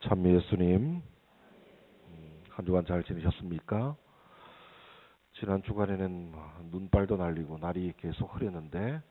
참 예수님, 한 주간 잘 지내셨습니까? 지난 주간에는 눈발도 날리고 날이 계속 흐렸는데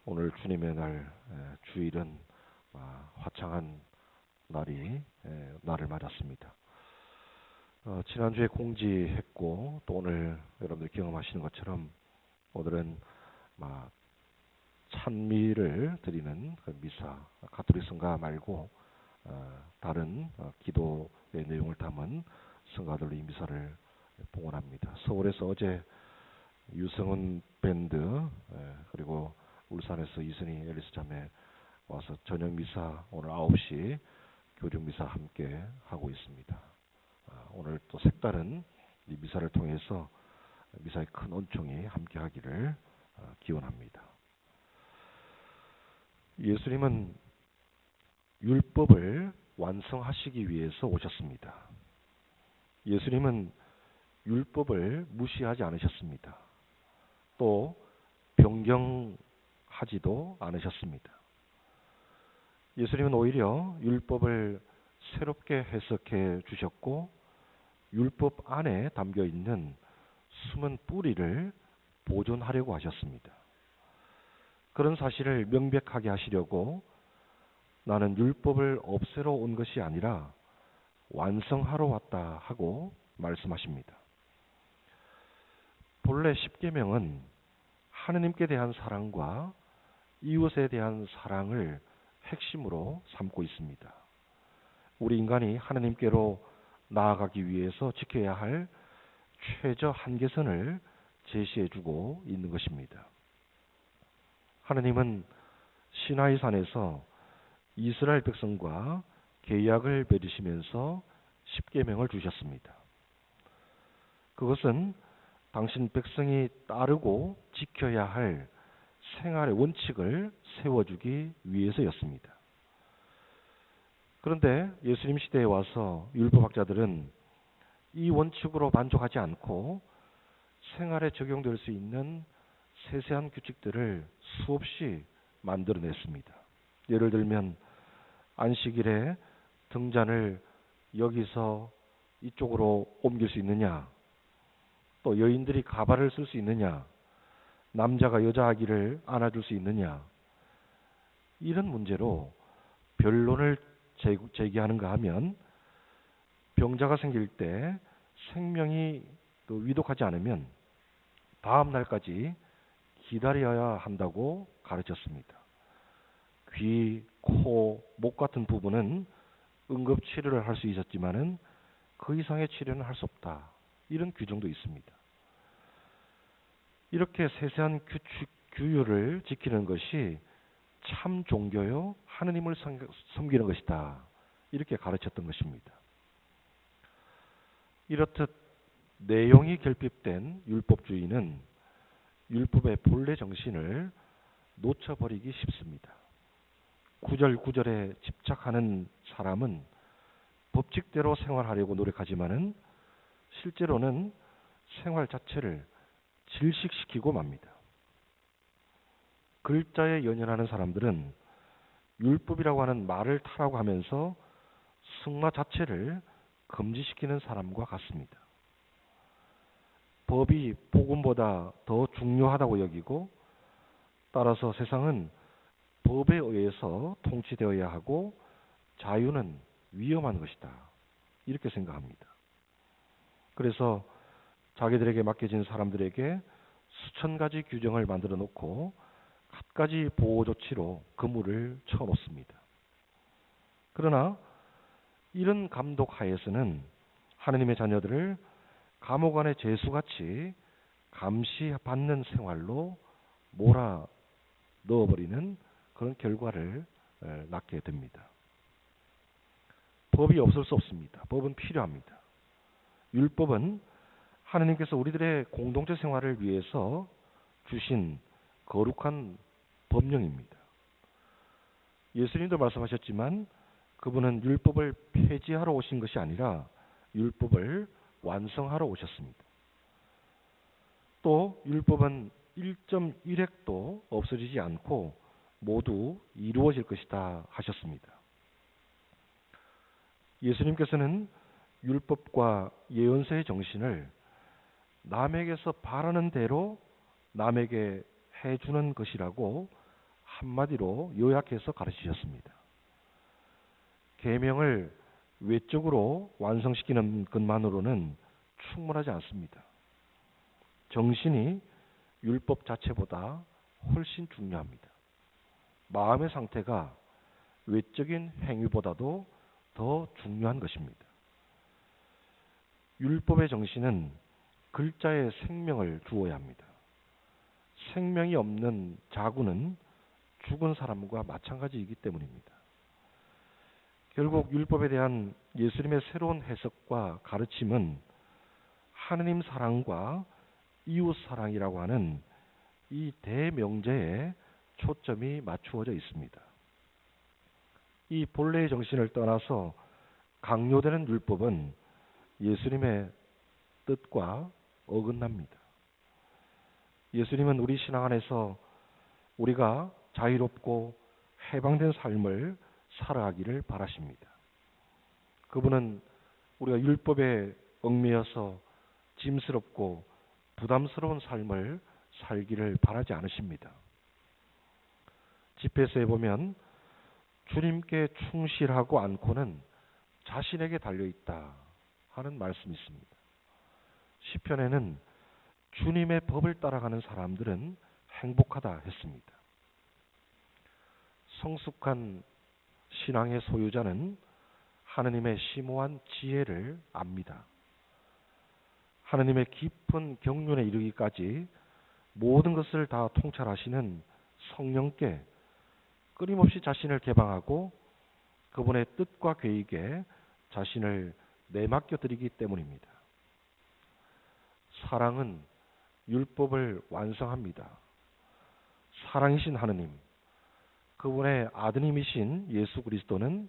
오늘 주님의 날, 주일은 화창한 날을 맞았습니다. 지난주에 공지했고 또 오늘 여러분들 경험하시는 것처럼 오늘은 찬미를 드리는 그 미사, 가톨릭 성가 말고 다른 기도의 내용을 담은 성가들로 이 미사를 봉헌합니다. 서울에서 어제 유성은 밴드 그리고 울산에서 이순희 앨리스 자매 와서 저녁 미사 오늘 9시 교중 미사 함께 하고 있습니다. 오늘 또 색다른 이 미사를 통해서 미사의 큰 은총이 함께 하기를 기원합니다. 예수님은 율법을 완성하시기 위해서 오셨습니다. 예수님은 율법을 무시하지 않으셨습니다. 또 변경하지도 않으셨습니다. 예수님은 오히려 율법을 새롭게 해석해 주셨고 율법 안에 담겨 있는 숨은 뿌리를 보존하려고 하셨습니다. 그런 사실을 명백하게 하시려고 나는 율법을 없애러 온 것이 아니라 완성하러 왔다 하고 말씀하십니다. 본래 십계명은 하느님께 대한 사랑과 이웃에 대한 사랑을 핵심으로 삼고 있습니다. 우리 인간이 하느님께로 나아가기 위해서 지켜야 할 최저 한계선을 제시해주고 있는 것입니다. 하느님은 시나이산에서 이스라엘 백성과 계약을 맺으시면서 십계명을 주셨습니다. 그것은 당신 백성이 따르고 지켜야 할 생활의 원칙을 세워주기 위해서였습니다. 그런데 예수님 시대에 와서 율법학자들은 이 원칙으로 만족하지 않고 생활에 적용될 수 있는 세세한 규칙들을 수없이 만들어냈습니다. 예를 들면 안식일에 등잔을 여기서 이쪽으로 옮길 수 있느냐, 또 여인들이 가발을 쓸 수 있느냐, 남자가 여자 아기를 안아줄 수 있느냐, 이런 문제로 변론을 제기하는가 하면 병자가 생길 때 생명이 또 위독하지 않으면 다음 날까지 기다려야 한다고 가르쳤습니다. 귀, 코, 목 같은 부분은 응급 치료를 할 수 있었지만은 그 이상의 치료는 할 수 없다. 이런 규정도 있습니다. 이렇게 세세한 규율을 지키는 것이 참 종교요, 하느님을 섬기는 것이다. 이렇게 가르쳤던 것입니다. 이렇듯 내용이 결핍된 율법주의는 율법의 본래 정신을 놓쳐버리기 쉽습니다. 구절구절에 집착하는 사람은 법칙대로 생활하려고 노력하지만은 실제로는 생활 자체를 질식시키고 맙니다. 글자에 연연하는 사람들은 율법이라고 하는 말을 타라고 하면서 승마 자체를 금지시키는 사람과 같습니다. 법이 복음보다 더 중요하다고 여기고 따라서 세상은 법에 의해서 통치되어야 하고 자유는 위험한 것이다. 이렇게 생각합니다. 그래서 자기들에게 맡겨진 사람들에게 수천 가지 규정을 만들어 놓고 갖가지 보호 조치로 그물을 쳐놓습니다. 그러나 이런 감독 하에서는 하느님의 자녀들을 감옥 안의 죄수같이 감시받는 생활로 몰아 넣어버리는 그런 결과를 낳게 됩니다. 법이 없을 수 없습니다. 법은 필요합니다. 율법은 하느님께서 우리들의 공동체 생활을 위해서 주신 거룩한 법령입니다. 예수님도 말씀하셨지만 그분은 율법을 폐지하러 오신 것이 아니라 율법을 완성하러 오셨습니다. 또 율법은 1.1획도 없어지지 않고 모두 이루어질 것이다 하셨습니다. 예수님께서는 율법과 예언서의 정신을 남에게서 바라는 대로 남에게 해주는 것이라고 한마디로 요약해서 가르치셨습니다. 계명을 외적으로 완성시키는 것만으로는 충분하지 않습니다. 정신이 율법 자체보다 훨씬 중요합니다. 마음의 상태가 외적인 행위보다도 더 중요한 것입니다. 율법의 정신은 글자에 생명을 주어야 합니다. 생명이 없는 자구는 죽은 사람과 마찬가지이기 때문입니다. 결국 율법에 대한 예수님의 새로운 해석과 가르침은 하느님 사랑과 이웃 사랑이라고 하는 이 대명제에 초점이 맞추어져 있습니다. 이 본래의 정신을 떠나서 강요되는 율법은 예수님의 뜻과 어긋납니다. 예수님은 우리 신앙 안에서 우리가 자유롭고 해방된 삶을 살아가기를 바라십니다. 그분은 우리가 율법에 얽매여서 짐스럽고 부담스러운 삶을 살기를 바라지 않으십니다. 집회서에 보면 주님께 충실하고 않고는 자신에게 달려있다 하는 말씀이 있습니다. 시편에는 주님의 법을 따라가는 사람들은 행복하다 했습니다. 성숙한 신앙의 소유자는 하느님의 심오한 지혜를 압니다. 하느님의 깊은 경륜에 이르기까지 모든 것을 다 통찰하시는 성령께 끊임없이 자신을 개방하고 그분의 뜻과 계획에 자신을 내맡겨 드리기 때문입니다. 사랑은 율법을 완성합니다. 사랑이신 하느님, 그분의 아드님이신 예수 그리스도는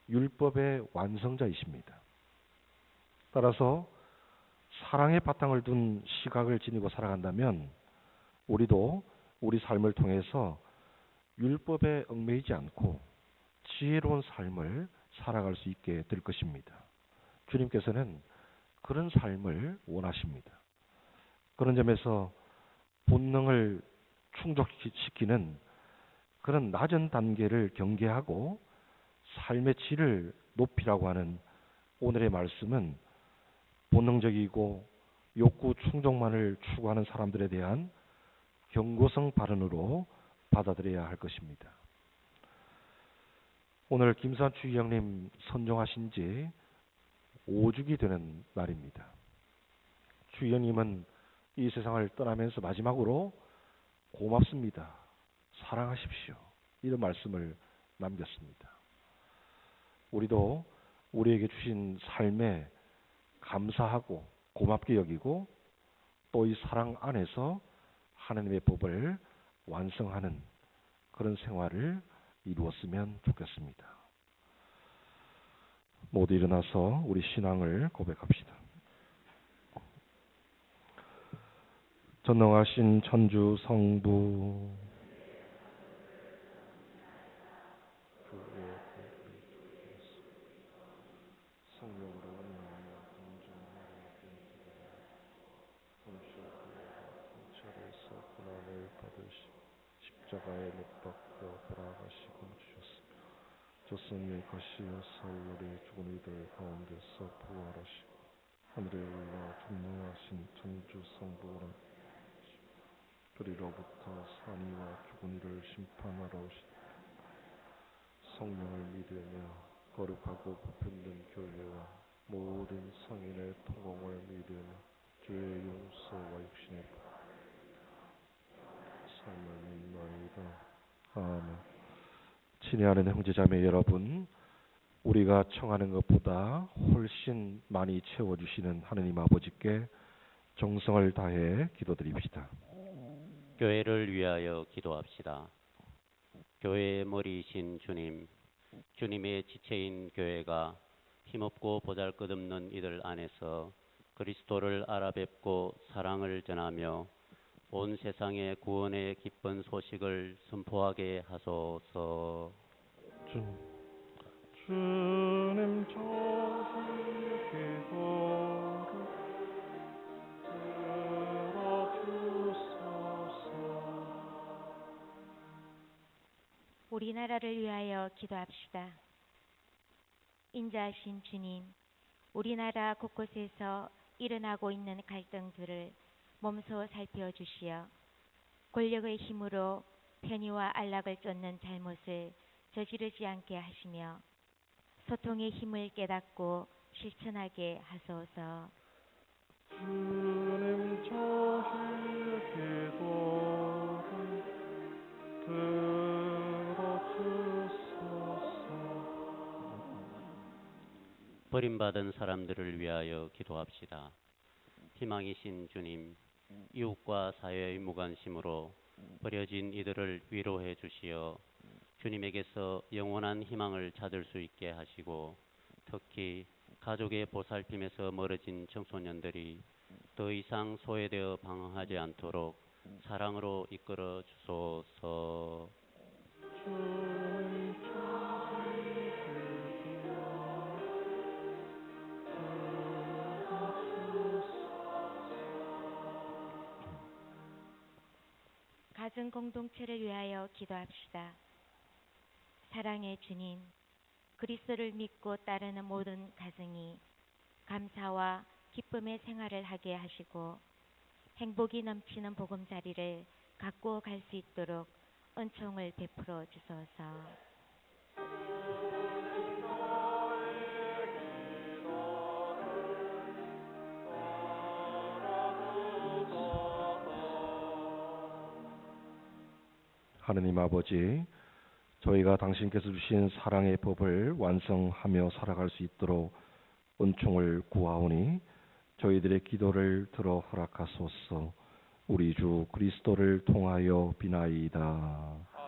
율법의 완성자이십니다. 따라서 사랑의 바탕을 둔 시각을 지니고 살아간다면 우리도 우리 삶을 통해서 율법에 얽매이지 않고 지혜로운 삶을 살아갈 수 있게 될 것입니다. 주님께서는 그런 삶을 원하십니다. 그런 점에서 본능을 충족시키는 그런 낮은 단계를 경계하고 삶의 질을 높이라고 하는 오늘의 말씀은 본능적이고 욕구 충족만을 추구하는 사람들에 대한 경고성 발언으로 받아들여야 할 것입니다. 오늘 김수환 주의장님 선종하신 지 5주기 되는 날입니다. 주의장님은 이 세상을 떠나면서 마지막으로 고맙습니다. 사랑하십시오. 이런 말씀을 남겼습니다. 우리도 우리에게 주신 삶에 감사하고 고맙게 여기고 또 이 사랑 안에서 하나님의 법을 완성하는 그런 생활을 이루었으면 좋겠습니다. 모두 일어나서 우리 신앙을 고백합시다. 전능하신 천주 성부 성령으로 통찰에서 고난을 받으시 십자가에 못 박혀 돌아가시고 주셨으며 조승의 가시어 사울의 죽은 이들 가운데서 부활하시고 하늘에 올라 전능하신 천주 성부는 그리로부터 산이와 죽은 이를 심판하러 오시다. 성령을 믿으며 거룩하고 보편된 교회와 모든 성인의 통공을 믿으며 주의 용서와 육신의 삶을 믿나이다. 아멘. 친애하는 형제자매 여러분, 우리가 청하는 것보다 훨씬 많이 채워주시는 하느님 아버지께 정성을 다해 기도드립시다. 교회를 위하여 기도합시다. 교회의 머리이신 주님, 주님의 지체인 교회가 힘없고 보잘것없는 이들 안에서 그리스도를 알아뵙고 사랑을 전하며 온 세상에 구원의 기쁜 소식을 선포하게 하소서. 주님 저희의 기도를 들어주소서. 우리나라를 위하여 기도합시다. 인자하신 주님, 우리나라 곳곳에서 일어나고 있는 갈등들을 몸소 살펴주시어 권력의 힘으로 편의와 안락을 쫓는 잘못을 저지르지 않게 하시며 소통의 힘을 깨닫고 실천하게 하소서. 주님 저희의 기도를 들어주소서. 버림받은 사람들을 위하여 기도합시다. 희망이신 주님, 이웃과 사회의 무관심으로 버려진 이들을 위로해 주시어 주님에게서 영원한 희망을 찾을 수 있게 하시고, 특히 가족의 보살핌에서 멀어진 청소년들이 더 이상 소외되어 방황하지 않도록 사랑으로 이끌어 주소서. 주님 저희의 가정 공동체를 위하여 기도합시다. 사랑의 주님, 그리스도를 믿고 따르는 모든 가정이 감사와 기쁨의 생활을 하게 하시고 행복이 넘치는 보금자리를 갖고 갈 수 있도록 은총을 베풀어 주소서. 하느님 아버지, 저희가 당신께서 주신 사랑의 법을 완성하며 살아갈 수 있도록 은총을 구하오니 저희들의 기도를 들어 허락하소서. 우리 주 그리스도를 통하여 비나이다.